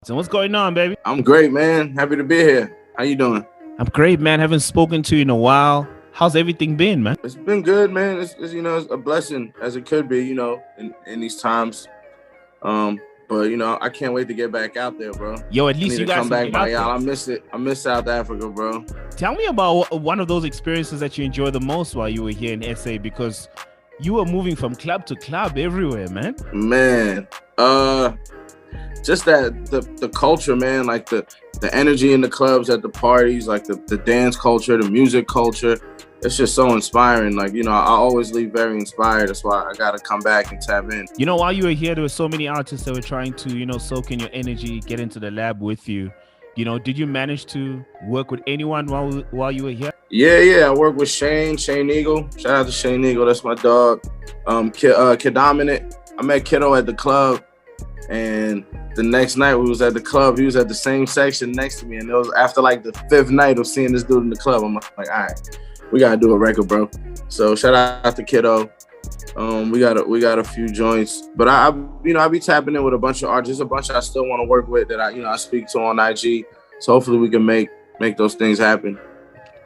So what's going on, baby? I'm great, man. Happy to be here. How you doing? I'm great, man. Haven't spoken to you in a while. How's everything been, man? It's been good, man. It's a blessing as it could be, in these times. But I can't wait to get back out there, bro. Yo, at I least need you to guys come have back been by out y'all. there. I miss it. I miss South Africa, bro. Tell me about one of those experiences that you enjoyed the most while you were here in SA, because you were moving from club to club everywhere, man. Man, just that the culture, man, like the energy in the clubs, at the parties, like the dance culture, the music culture. It's just so inspiring. Like, I always leave very inspired. That's why I got to come back and tap in. While you were here, there were so many artists that were trying to, soak in your energy, get into the lab with you. Did you manage to work with anyone while you were here? Yeah. I work with Shane Eagle. Shout out to Shane Eagle. That's my dog. Kid Dominant. I met Kiddo at the club. And the next night we was at the club, he was at the same section next to me. And it was after like the fifth night of seeing this dude in the club. I'm like, all right, we gotta do a record, bro. So shout out to Kiddo. We got a few joints, but I be tapping in with a bunch of artists, a bunch I still want to work with that I speak to on IG. So hopefully we can make those things happen.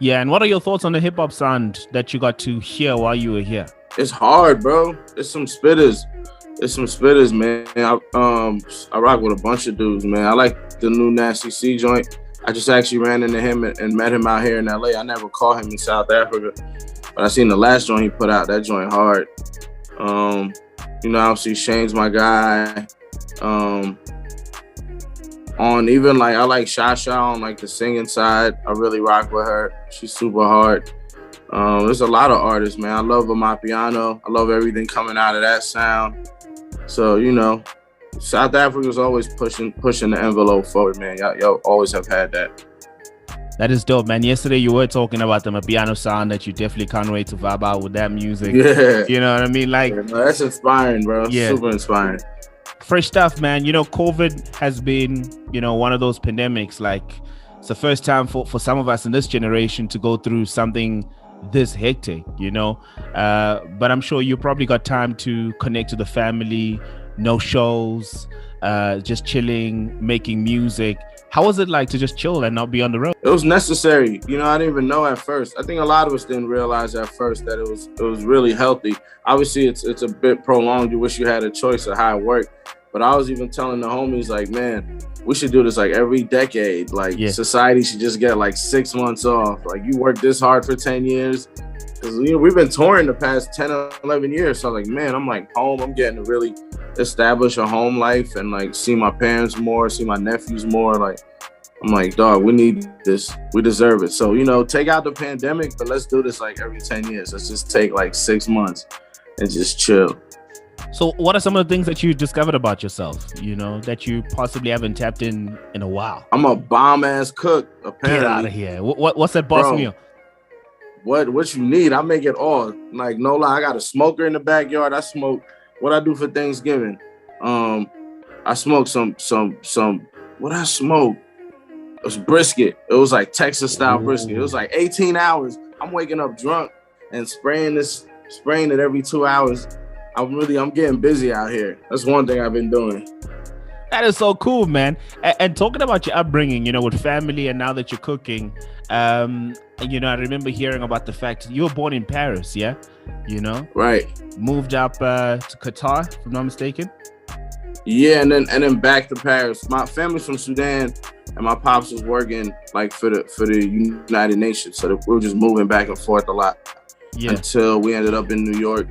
Yeah, and what are your thoughts on the hip hop sound that you got to hear while you were here? It's hard, bro. It's some spitters. Man. I rock with a bunch of dudes, man. I like the new Nasty C joint. I just actually ran into him and met him out here in LA. I never caught him in South Africa, but I seen the last joint he put out. That joint hard. Obviously Shane's my guy. On even like I like Shasha on like the singing side. I really rock with her. She's super hard. There's a lot of artists, man. I love Amapiano. I love everything coming out of that sound. So, South Africa's always pushing the envelope forward, man. Y'all always have had that. That is dope, man. Yesterday you were talking about the Amapiano sound that you definitely can't wait to vibe out with that music. Yeah. You know what I mean? Like, that's inspiring, bro. Yeah. Super inspiring. Fresh stuff, man. COVID has been, one of those pandemics. Like, it's the first time for some of us in this generation to go through something this hectic, but I'm sure you probably got time to connect to the family, no shows, just chilling, making music. How was it like to just chill and not be on the road? It was necessary. I didn't even know at first. I think a lot of us didn't realize at first that it was really healthy. Obviously, it's a bit prolonged. You wish you had a choice of how it worked. But I was even telling the homies, like, man, we should do this like every decade. Like, Society should just get like 6 months off. Like, you work this hard for 10 years. Because, we've been touring the past 10 or 11 years. So, like, man, I'm like home. I'm getting to really establish a home life and, like, see my parents more, see my nephews more. Like, I'm like, dog, we need this. We deserve it. So, take out the pandemic, but let's do this like every 10 years. Let's just take like 6 months and just chill. So what are some of the things that you discovered about yourself, that you possibly haven't tapped in a while? I'm a bomb-ass cook, apparently. Get out of here. What's that boss meal? What you need, I make it all. Like, no lie, I got a smoker in the backyard. I smoke what I do for Thanksgiving. I smoke some what I smoke? It was brisket. It was like Texas-style brisket. It was like 18 hours. I'm waking up drunk and spraying it every 2 hours. I'm getting busy out here. That's one thing I've been doing. That is so cool, man. And talking about your upbringing, with family, and now that you're cooking, I remember hearing about the fact you were born in Paris, yeah? Right. Moved up to Qatar, if I'm not mistaken. Yeah, and then back to Paris. My family's from Sudan, and my pops was working like for the United Nations, so we were just moving back and forth a lot until we ended up in New York.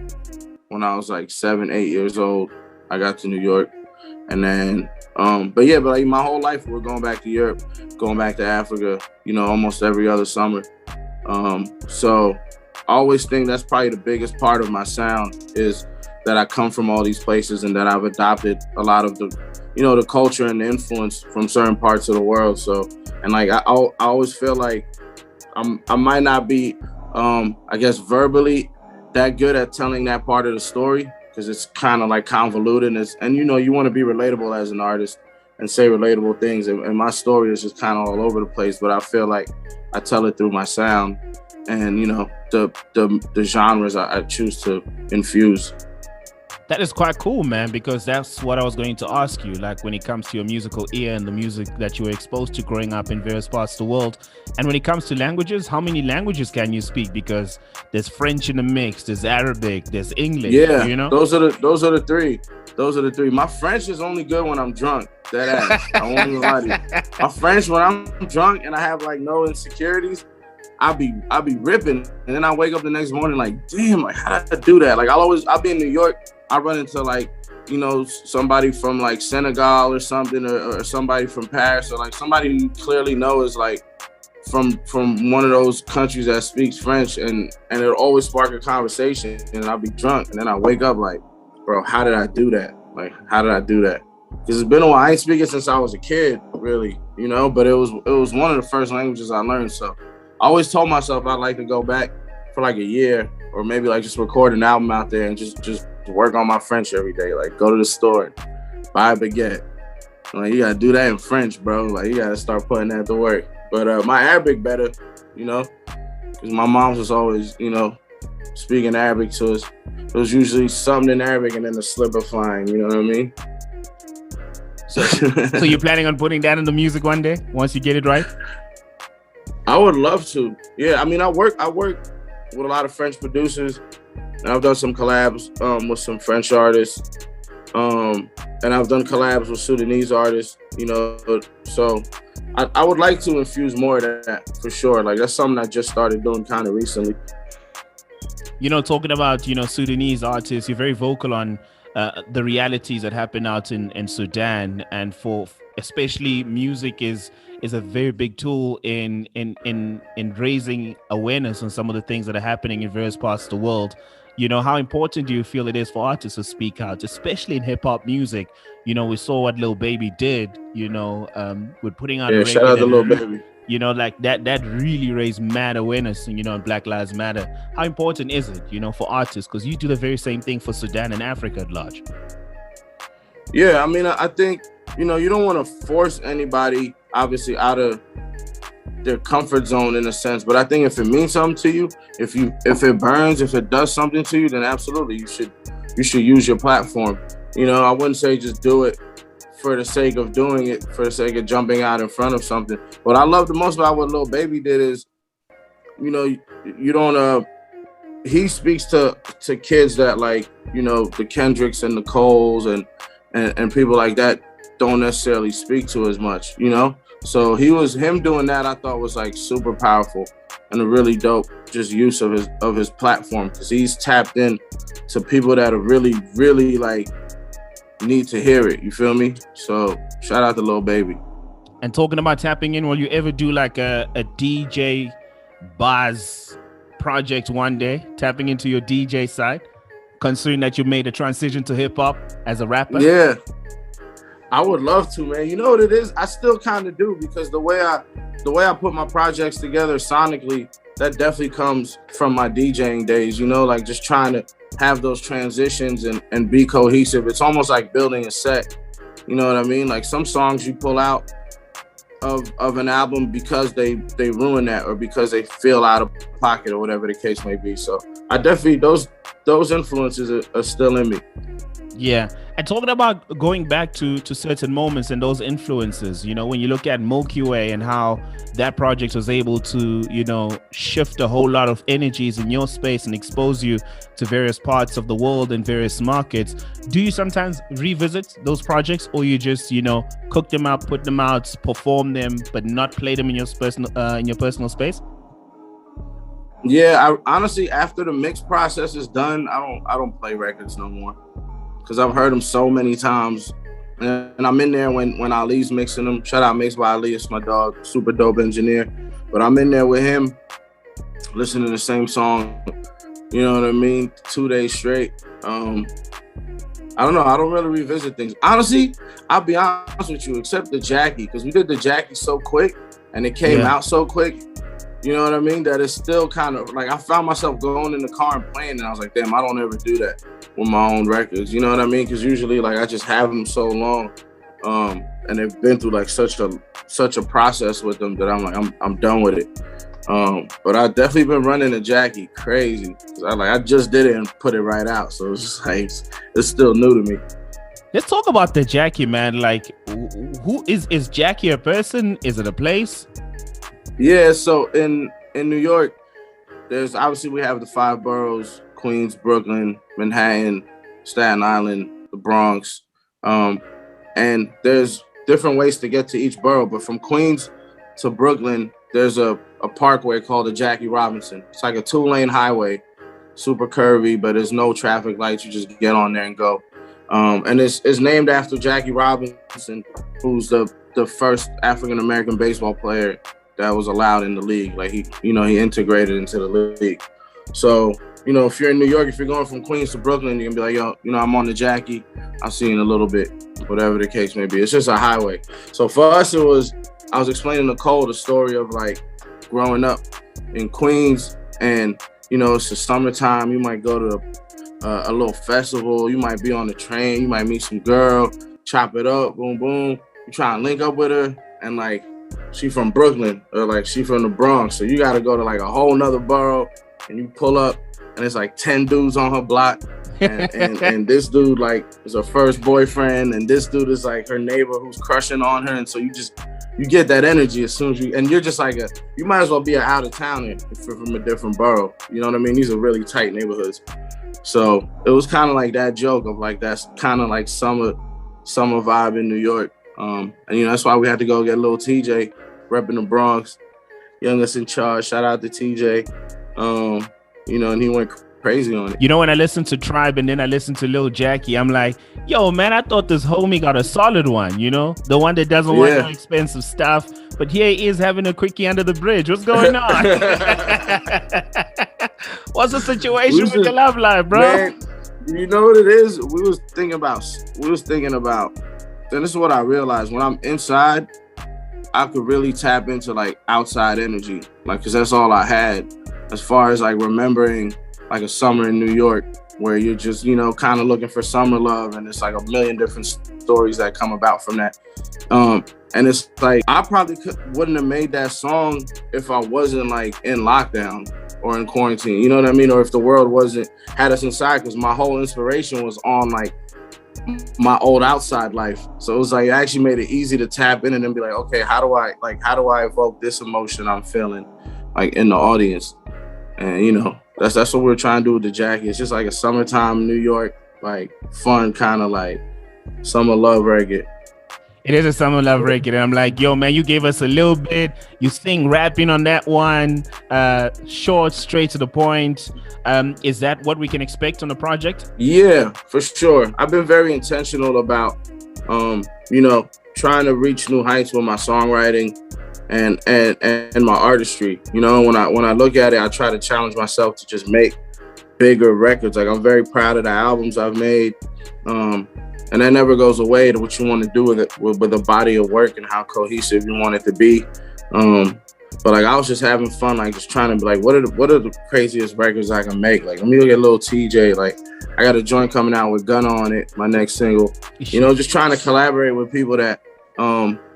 When I was like 7, 8 years old, I got to New York. And then, but like my whole life, we're going back to Europe, going back to Africa, almost every other summer. So I always think that's probably the biggest part of my sound is that I come from all these places and that I've adopted a lot of the, the culture and the influence from certain parts of the world. So, and like, I always feel like I might not be, I guess, verbally that good at telling that part of the story because it's kind of like convoluted and you want to be relatable as an artist and say relatable things and my story is just kind of all over the place, but I feel like I tell it through my sound and the genres I choose to infuse. That is quite cool, man, because that's what I was going to ask you. Like when it comes to your musical ear and the music that you were exposed to growing up in various parts of the world. And when it comes to languages, how many languages can you speak? Because there's French in the mix, there's Arabic, there's English, Yeah, you know? those are the three. Those are the three. My French is only good when I'm drunk. That ass. I won't even lie to you. My French, when I'm drunk and I have like no insecurities, I'll be ripping, and then I wake up the next morning like, damn, like how did I do that? Like I'll be in New York, I run into like, you know, somebody from like Senegal or something, or somebody from Paris, or like somebody you clearly know is like from one of those countries that speaks French, and it'll always spark a conversation, and I'll be drunk, and then I wake up like, bro, how did I do that? Like, how did I do that? Because it's been a while. I ain't speaking since I was a kid, really, you know, but it was one of the first languages I learned, so I always told myself I'd like to go back for like a year, or maybe like just record an album out there and just work on my French every day. Like go to the store, buy a baguette. Like you gotta do that in French, bro. Like you gotta start putting that to work. But my Arabic better, you know, because my mom was always, you know, speaking Arabic to us. It was usually something in Arabic and then the slipper flying. You know what I mean? So you're planning on putting that in the music one day once you get it right? I would love to. Yeah, I mean, I work with a lot of French producers, and I've done some collabs with some French artists, and I've done collabs with Sudanese artists. You know, so I would like to infuse more of that for sure. Like that's something I just started doing kind of recently. You know, talking about, you know, Sudanese artists, you're very vocal on the realities that happen out in Sudan, and for especially music is a very big tool in raising awareness on some of the things that are happening in various parts of the world. You know, how important do you feel it is for artists to speak out, especially in hip hop music? You know, we saw what Lil Baby did, you know, with putting out a shout out to Lil Baby. You know, like that really raised mad awareness, you know, in Black Lives Matter. How important is it, you know, for artists? Because you do the very same thing for Sudan and Africa at large. Yeah, I mean, I think, you know, you don't want to force anybody, obviously, out of their comfort zone in a sense. But I think if it means something to you, if it burns, if it does something to you, then absolutely you should use your platform. You know, I wouldn't say just do it for the sake of doing it, for the sake of jumping out in front of something. What I love the most about what Lil Baby did is, you know, you don't he speaks to kids that, like, you know, the Kendricks and the Coles and people like that don't necessarily speak to as much, you know? So him doing that, I thought was like super powerful and a really dope just use of his platform, because he's tapped in to people that are really, really like need to hear it. You feel me? So shout out to Lil Baby. And talking about tapping in, will you ever do like a DJ Buzz project one day, tapping into your DJ side, considering that you made a transition to hip hop as a rapper? Yeah, I would love to, man. You know what it is? I still kind of do, because the way I put my projects together sonically, that definitely comes from my DJing days, you know, like just trying to have those transitions and be cohesive. It's almost like building a set, you know what I mean? Like some songs you pull out of an album because they ruin that, or because they feel out of pocket, or whatever the case may be. So I definitely, those influences are still in me. Yeah. And talking about going back to certain moments and those influences, you know, when you look at Milky Way and how that project was able to, you know, shift a whole lot of energies in your space and expose you to various parts of the world and various markets, do you sometimes revisit those projects, or you just, you know, cook them up, put them out, perform them, but not play them in your personal space? Yeah, I honestly, after the mix process is done, I don't play records no more, because I've heard them so many times, and I'm in there when Ali's mixing them. Shout out Mix by Ali, it's my dog, super dope engineer. But I'm in there with him, listening to the same song, you know what I mean, 2 days straight. I don't know, I don't really revisit things. Honestly, I'll be honest with you, except the Jackie, because we did the Jackie so quick, and it came out so quick. You know what I mean? That it's still kind of like, I found myself going in the car and playing, and I was like, damn, I don't ever do that with my own records. You know what I mean? Because usually, like, I just have them so long, and they've been through like such a process with them that I'm like, I'm done with it. But I definitely been running the Jackie crazy. I just did it and put it right out. So it's just like, it's still new to me. Let's talk about the Jackie, man. Like, who is Jackie a person? Is it a place? Yeah, so in New York, there's obviously we have the 5 boroughs: Queens, Brooklyn, Manhattan, Staten Island, the Bronx. And there's different ways to get to each borough. But from Queens to Brooklyn, there's a parkway called the Jackie Robinson. It's like a 2-lane highway, super curvy, but there's no traffic lights. You just get on there and go. And it's named after Jackie Robinson, who's the first African-American baseball player that was allowed in the league. Like he integrated into the league. So, if you're in New York, if you're going from Queens to Brooklyn, you can be like, yo, I'm on the Jackie. I'll see you in a little bit, whatever the case may be. It's just a highway. So for us, I was explaining to Cole the story of like growing up in Queens, and, it's the summertime. You might go to a little festival. You might be on the train. You might meet some girl, chop it up, boom, boom. You try and link up with her, and like, she from Brooklyn, or like she from the Bronx. So you got to go to like a whole nother borough, and you pull up, and it's like 10 dudes on her block. And this dude like is her first boyfriend, and this dude is like her neighbor who's crushing on her. And so you get that energy as soon as you're just like you might as well be an out of towner if you're from a different borough. You know what I mean? These are really tight neighborhoods. So it was kind of like that joke of like, that's kind of like summer vibe in New York. And that's why we had to go get little TJ repping the Bronx, youngest in charge. Shout out to TJ. And he went crazy on it. When I listen to Tribe and then I listen to Lil Jackie, I'm like, yo, man, I thought this homie got a solid one, the one that doesn't want no expensive stuff. But here he is having a quickie under the bridge. What's going on? What's the situation with your love life, bro? Man, you know what it is? We was thinking about, then this is what I realized. When I'm inside, I could really tap into like outside energy, like, because that's all I had as far as like remembering like a summer in New York, where you're just, kind of looking for summer love, and it's like a million different stories that come about from that. And it's like, I probably wouldn't have made that song if I wasn't like in lockdown or in quarantine, you know what I mean? Or if the world had us inside, because my whole inspiration was on like my old outside life. So it was like, it actually made it easy to tap in and then be like, okay, how do I evoke this emotion I'm feeling like in the audience? And that's what we're trying to do with the Jackie. It's just like a summertime New York, like fun kind of like summer love record. It is a summer love record. And I'm like, yo, man, you gave us a little bit. You sing rapping on that one, short, straight to the point. Is that what we can expect on the project? Yeah, for sure. I've been very intentional about, trying to reach new heights with my songwriting and my artistry. When I look at it, I try to challenge myself to just make bigger records. Like, I'm very proud of the albums I've made. And that never goes away to what you want to do with it, with a body of work and how cohesive you want it to be. But like, I was just having fun, like just trying to be like, what are the craziest records I can make? Like, let me look at little TJ. Like, I got a joint coming out with Gunna on it, my next single. Just trying to collaborate with people that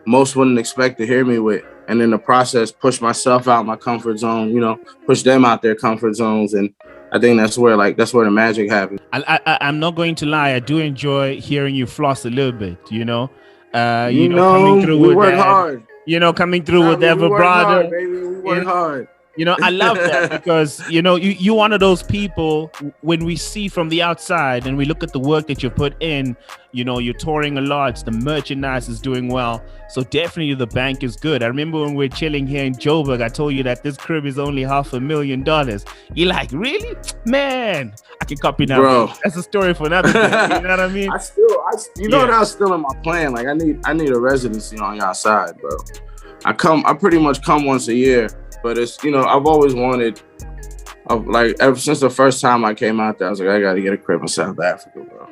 most wouldn't expect to hear me with. And in the process, push myself out my comfort zone, push them out their comfort zones. And I think that's where the magic happens. I'm not going to lie. I do enjoy hearing you floss a little bit, coming through we with work that, hard. Coming through with Ever Brother. Hard, baby. We work hard. I love that because, you're one of those people when we see from the outside and we look at the work that you put in, you're touring a lot, the merchandise is doing well. So definitely the bank is good. I remember when we were chilling here in Joburg, I told you that this crib is only $500,000. You're like, really? Man, I can copy now. Bro. That's a story for another day. You know what I mean? That's still in my plan. Like, I need a residency on y'all side, bro. I pretty much come once a year. But it's, I've always wanted, ever since the first time I came out there, I was like, I got to get a crib in South Africa, bro.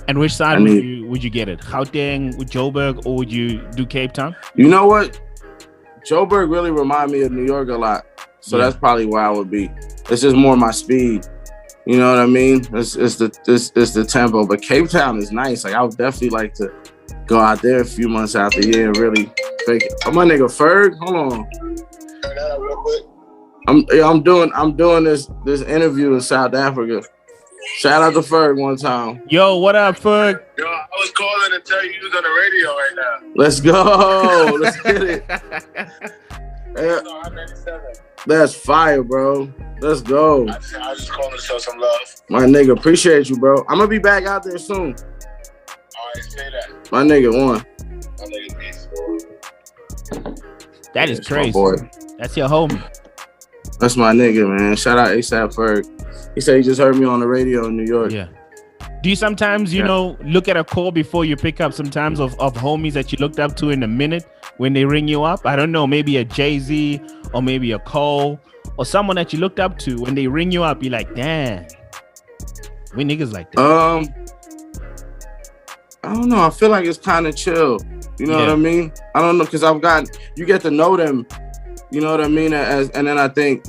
And which side would you get it? Gauteng, with Joburg, or would you do Cape Town? You know what? Joburg really remind me of New York a lot. So that's probably where I would be. It's just more my speed. You know what I mean? It's the tempo. But Cape Town is nice. Like, I would definitely like to go out there a few months out the year and really fake it. Oh, my nigga Ferg, hold on. I'm doing this interview in South Africa. Shout out to Ferg one time. Yo, what up, Ferg? Yo, I was calling to tell you he was on the radio right now. Let's go. Let's get it. That's fire, bro. Let's go. I just calling to show some love. My nigga, appreciate you, bro. I'm gonna be back out there soon. Alright, say that. My nigga won. My nigga peace. That is crazy. That's your homie. That's my nigga, man. Shout out ASAP Ferg. He said he just heard me on the radio in New York. Yeah. Do you sometimes, you know, look at a call before you pick up sometimes of homies that you looked up to in a minute when they ring you up? I don't know, maybe a Jay-Z or maybe a Cole or someone that you looked up to. When they ring you up, you're like, damn, we niggas like that. I don't know. I feel like it's kind of chill. You know what I mean? I don't know, because you get to know them. You know what I mean? And then I think,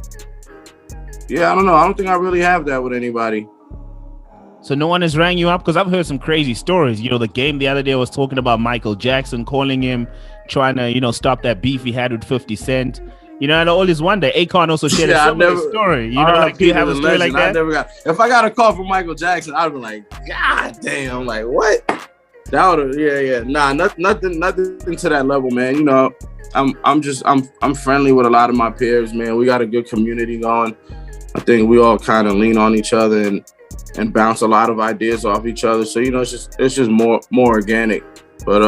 I don't know. I don't think I really have that with anybody. So no one has rang you up? Because I've heard some crazy stories. You know, the game the other day was talking about Michael Jackson calling him, trying to, you know, stop that beef he had with 50 Cent. You know, and I always wonder, Akon also shared a similar story. You know, like, do you have a story like that? If I got a call from Michael Jackson, I'd be like, God damn, like, what? That would, Nah, nothing to that level, man. You know, I'm friendly with a lot of my peers, man. We got a good community going. I think we all kind of lean on each other and bounce a lot of ideas off each other. So, you know, it's just more organic. But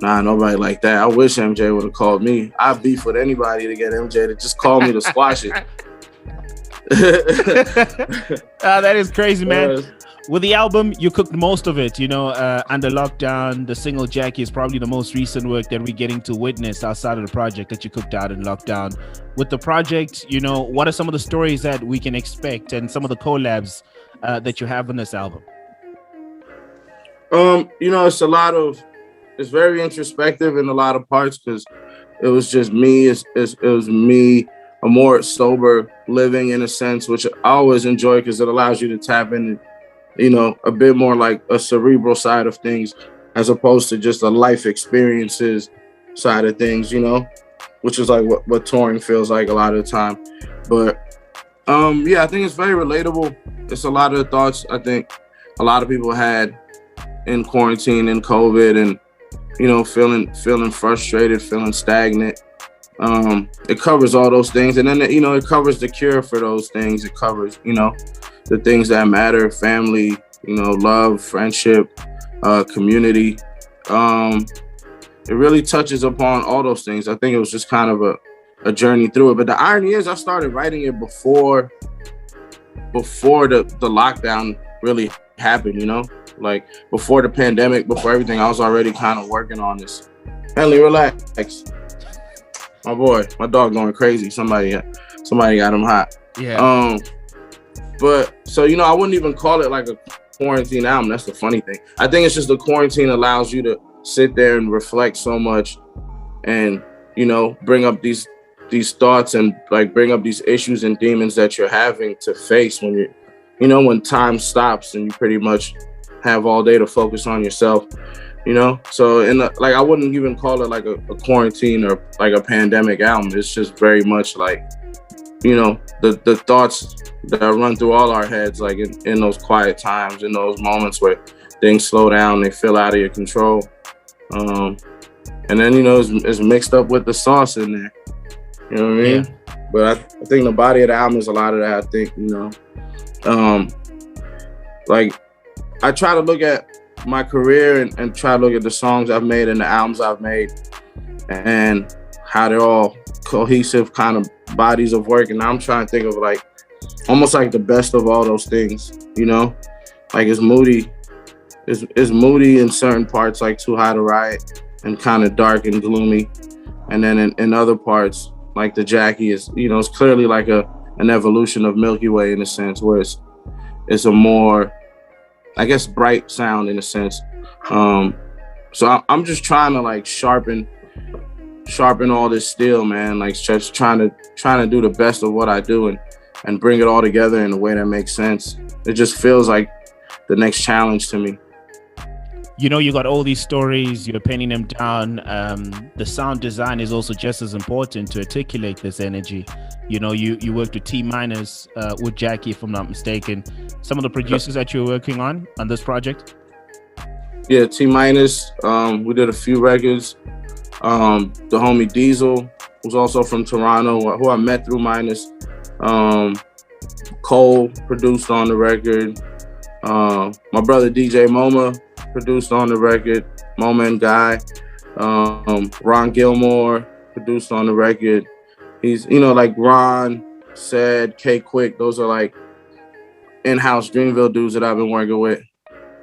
nah, nobody like that. I wish MJ would have called me. I beef with anybody to get MJ to just call me to squash it. That is crazy, man. With the album, you cooked most of it, you know, under lockdown. The single Jackie is probably the most recent work that we're getting to witness outside of the project that you cooked out in lockdown. With the project, you know, what are some of the stories that we can expect and some of the collabs that you have on this album? You know, it's very introspective in a lot of parts because it was just me. It was me, a more sober living in a sense, which I always enjoy because it allows you to tap in, you know, a bit more like a cerebral side of things as opposed to just a life experiences side of things, you know, which is like what touring feels like a lot of the time. But I think it's very relatable. It's a lot of the thoughts I think a lot of people had in quarantine and COVID and, you know, feeling frustrated, feeling stagnant. It covers all those things. And then, you know, it covers the cure for those things. It covers, you know, the things that matter, family, you know, love, friendship, community. It really touches upon all those things. I think it was just kind of a journey through it. But the irony is I started writing it before the lockdown really happened, you know? Like before the pandemic, before everything, I was already kind of working on this. Henley, relax. My boy, my dog going crazy. Somebody got him hot. Yeah. But so, you know, I wouldn't even call it like a quarantine album. That's the funny thing. I think it's just the quarantine allows you to sit there and reflect so much and, you know, bring up these thoughts and like bring up these issues and demons that you're having to face when you're, you know, when time stops and you pretty much have all day to focus on yourself, you know? So I wouldn't even call it like a quarantine or like a pandemic album. It's just very much like, you know, the thoughts that run through all our heads, like in those quiet times, in those moments where things slow down, they feel out of your control. And then, you know, it's mixed up with the sauce in there. You know what I mean? Yeah. But I think the body of the album is a lot of that. I think, you know, like I try to look at my career and try to look at the songs I've made and the albums I've made and how they're all cohesive kind of bodies of work. And I'm trying to think of like almost like the best of all those things, you know? Like it's moody. It's moody in certain parts, like Too High to Riot, and kind of dark and gloomy. And then in other parts, like the Jackie is, you know, it's clearly like an evolution of Milky Way in a sense, where it's a more, I guess, bright sound in a sense. So I'm just trying to like sharpen all this steel, man. Like just trying to do the best of what I do and bring it all together in a way that makes sense. It just feels like the next challenge to me. You know, you got all these stories, you're penning them down. The sound design is also just as important to articulate this energy. You know, you worked with T Minus, with Jackie, if I'm not mistaken. Some of the producers that you were working on this project. Yeah, T Minus. We did a few records. The homie Diesel, who's also from Toronto, who I met through Minus. Cole produced on the record. My brother DJ MoMA produced on the record. MoMA and Guy. Ron Gilmore produced on the record. He's, you know, like Ron said, K Quick, those are like in-house Dreamville dudes that I've been working with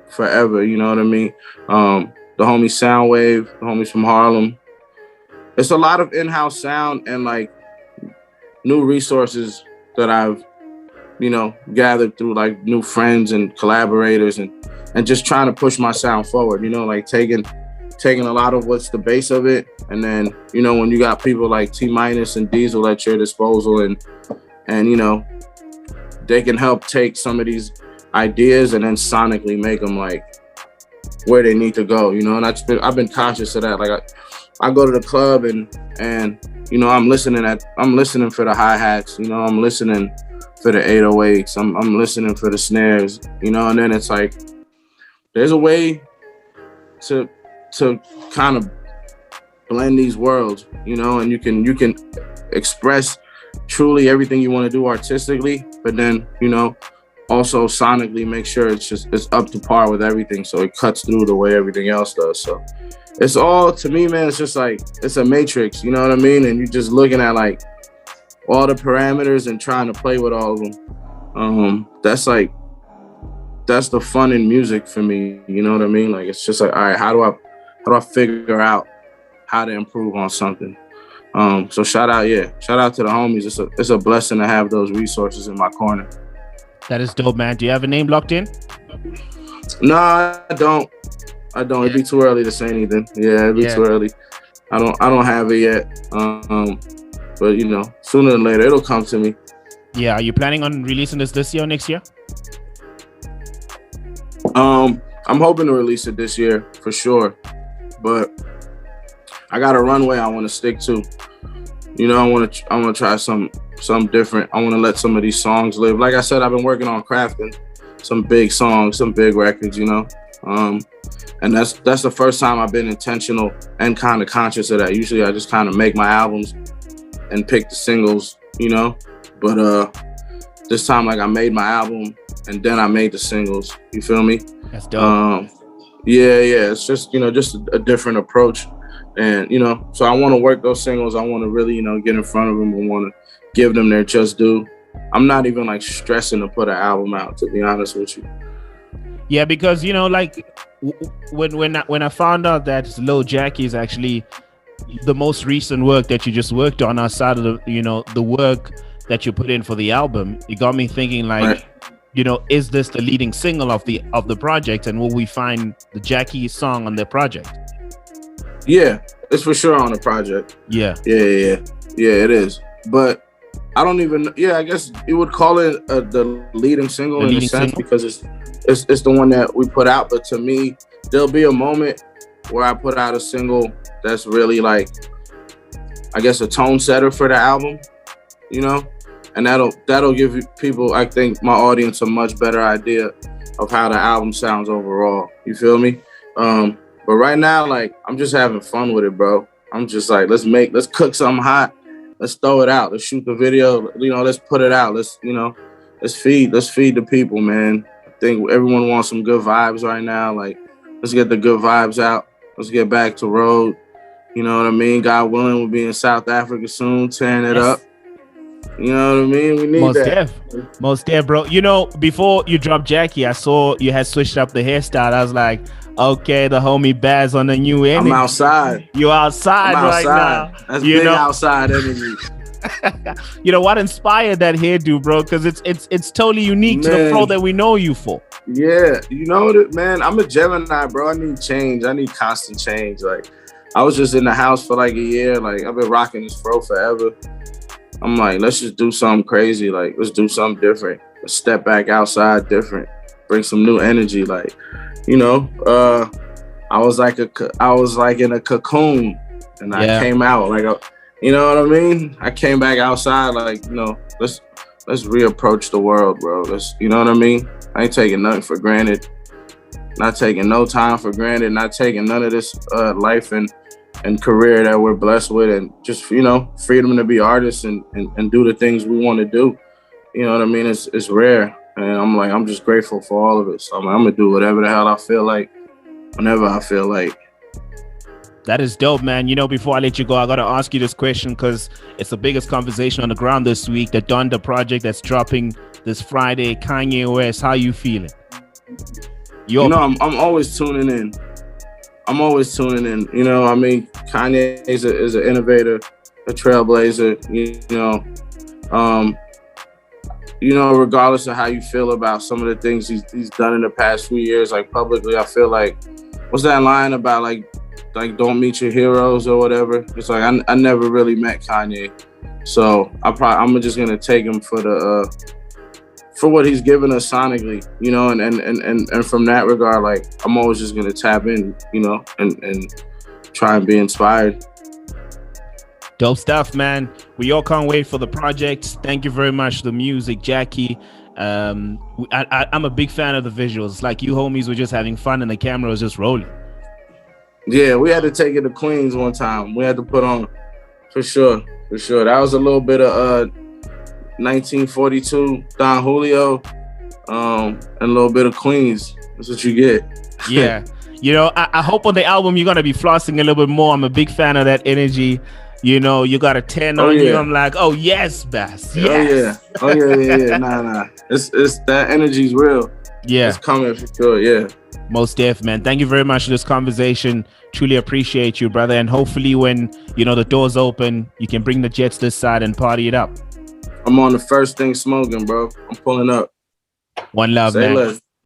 forever, you know what I mean? The homie Soundwave, the homies from Harlem. It's a lot of in-house sound and like new resources that I've, you know, gathered through like new friends and collaborators and just trying to push my sound forward, you know, like taking a lot of what's the base of it. And then, you know, when you got people like T Minus and Diesel at your disposal and, you know, they can help take some of these ideas and then sonically make them like where they need to go, you know. And I've been conscious of that. Like I go to the club and you know, I'm listening for the hi-hats, you know, I'm listening for the 808s, I'm listening for the snares, you know. And then it's like there's a way to kind of blend these worlds, you know, and you can express truly everything you want to do artistically, but then, you know, also sonically make sure it's up to par with everything, so it cuts through the way everything else does. So it's all, to me, man, it's just like, it's a matrix, you know what I mean? And you're just looking at like all the parameters and trying to play with all of them. That's the fun in music for me, you know what I mean? Like, it's just like, all right, how do I figure out how to improve on something? So shout out to the homies. It's a blessing to have those resources in my corner. That is dope, man. Do you have a name locked in? No, I don't. Yeah. It'd be too early to say anything. Yeah, it'd be too early. I don't have it yet. But you know, sooner than later, it'll come to me. Yeah. Are you planning on releasing this year or next year? I'm hoping to release it this year for sure, but I got a runway I want to stick to. You know, I want to try something different. I want to let some of these songs live. Like I said, I've been working on crafting some big songs, some big records, you know. And that's the first time I've been intentional and kind of conscious of that. Usually I just kind of make my albums and pick the singles, you know. But this time, like, I made my album and then I made the singles. You feel me? That's dope. Yeah. It's just, you know, just a different approach. And, you know, so I want to work those singles. I want to really, you know, get in front of them. I want to give them their just due. I'm not even like stressing to put an album out, to be honest with you. Yeah, because, you know, like when I found out that Lil Jackie is actually the most recent work that you just worked on outside of the, you know, the work that you put in for the album, it got me thinking, like, right, you know, is this the leading single of the project, and will we find the Jackie song on their project? Yeah, it's for sure on the project. Yeah, it is. But I don't even. Yeah, I guess you would call it the leading single in a sense, because it's the one that we put out. But to me, there'll be a moment where I put out a single that's really like, I guess, a tone setter for the album, you know, and that'll give people, I think, my audience, a much better idea of how the album sounds overall. You feel me? But right now, like, I'm just having fun with it, bro. I'm just like, let's cook something hot. Let's throw it out. Let's shoot the video. You know, let's put it out. Let's feed the people, man. I think everyone wants some good vibes right now. Like, let's get the good vibes out. Let's get back to road. You know what I mean? God willing, we'll be in South Africa soon, tearing it up. You know what I mean? We need Most def, bro. You know, before you dropped Jackie, I saw you had switched up the hairstyle. I was like, okay, the homie Baz on the new energy. I'm outside. You're outside right now. That's big outside energy. You know what inspired that hairdo, bro? Because it's totally unique to the flow that we know you for. Yeah, you know that, man. I'm a Gemini, bro. I need change. I need constant change. Like, I was just in the house for like a year. Like, I've been rocking this fro forever. I'm like, let's just do something crazy. Like, let's do something different. Let's step back outside different. Bring some new energy. Like, you know, I was like in a cocoon, and I came out You know what I mean? I came back outside like, let's reapproach the world, bro. You know what I mean? I ain't taking nothing for granted. Not taking no time for granted. Not taking none of this life and career that we're blessed with, and just freedom to be artists and do the things we want to do. You know what I mean? It's rare, and I'm just grateful for all of it. So I'm gonna do whatever the hell I feel like, whenever I feel like. That is dope, man. Before I let you go, I gotta ask you this question because it's the biggest conversation on the ground this week. The Donda project that's dropping this Friday. Kanye West, how you feeling? I'm always tuning in. Kanye is an innovator, a trailblazer. Regardless of how you feel about some of the things he's done in the past few years, like publicly, I feel like, what's that line about like don't meet your heroes or whatever? It's like I never really met Kanye, so I'm just gonna take him for what he's given us sonically, and from that regard, like I'm always just gonna tap in, and try and be inspired. Dope stuff, man. We all can't wait for the project. Thank you very much for the music, Jackie. I'm a big fan of the visuals. Like you homies were just having fun and the camera was just rolling. Yeah, we had to take it to Queens one time. We had to put on, for sure. That was a little bit of 1942 Don Julio, and a little bit of Queens. That's what you get. Yeah. I hope on the album you're gonna be flossing a little bit more. I'm a big fan of that energy. You got a 10 on you. I'm like, oh yes, Bass. Yes. Oh yeah. Nah. It's that energy's real. Yeah. It's coming for sure. Yeah. Most def, man. Thank you very much for this conversation. Truly appreciate you, brother. And hopefully when, the doors open, you can bring the Jets this side and party it up. I'm on the first thing smoking, bro. I'm pulling up. One love, Say man. less.